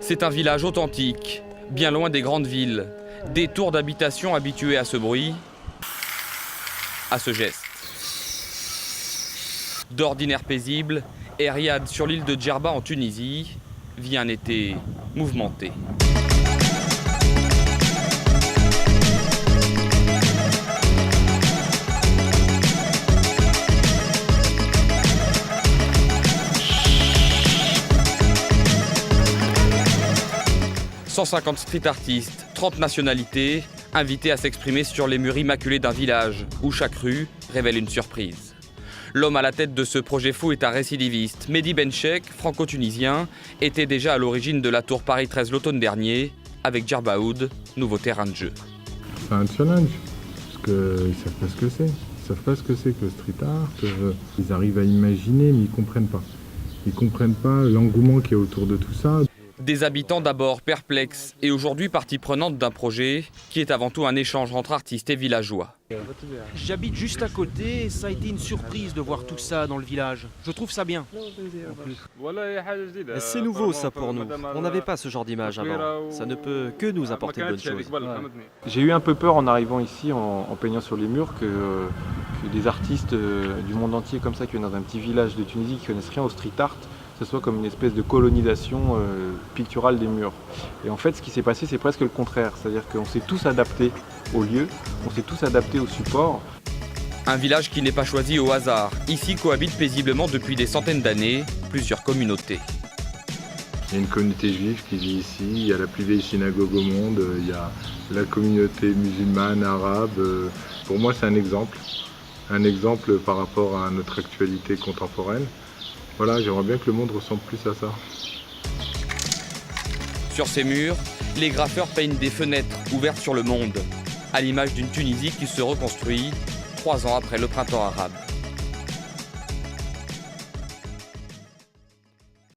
C'est un village authentique, bien loin des grandes villes, des tours d'habitation habituées à ce bruit, à ce geste. D'ordinaire paisible, Eriad, sur l'île de Djerba en Tunisie, vit un été mouvementé. « 150 street artistes, 30 nationalités, invités à s'exprimer sur les murs immaculés d'un village où chaque rue révèle une surprise. L'homme à la tête de ce projet fou est un récidiviste. Mehdi Benchek, franco-tunisien, était déjà à l'origine de la tour Paris 13 l'automne dernier, avec Djerba Oud, nouveau terrain de jeu. C'est un challenge, parce qu'ils ne savent pas ce que c'est. Ils savent pas ce que c'est que le street art. Ils arrivent à imaginer, mais ils ne comprennent pas. Ils ne comprennent pas l'engouement qu'il y a autour de tout ça. Des habitants d'abord perplexes et aujourd'hui partie prenante d'un projet qui est avant tout un échange entre artistes et villageois. J'habite juste à côté et ça a été une surprise de voir tout ça dans le village. Je trouve ça bien. C'est nouveau ça pour nous. On n'avait pas ce genre d'image avant. Ça ne peut que nous apporter de bonnes choses. J'ai eu un peu peur en arrivant ici, en peignant sur les murs, que des artistes du monde entier comme ça qui viennent dans un petit village de Tunisie qui connaissent rien au street art, ce soit comme une espèce de colonisation picturale des murs. Et en fait, ce qui s'est passé, c'est presque le contraire. C'est-à-dire qu'on s'est tous adaptés au lieu, on s'est tous adaptés au support. Un village qui n'est pas choisi au hasard. Ici cohabitent paisiblement depuis des centaines d'années plusieurs communautés. Il y a une communauté juive qui vit ici, il y a la plus vieille synagogue au monde, il y a la communauté musulmane, arabe. Pour moi, c'est un exemple par rapport à notre actualité contemporaine. Voilà, j'aimerais bien que le monde ressemble plus à ça. Sur ces murs, les graffeurs peignent des fenêtres ouvertes sur le monde, à l'image d'une Tunisie qui se reconstruit 3 ans après le printemps arabe.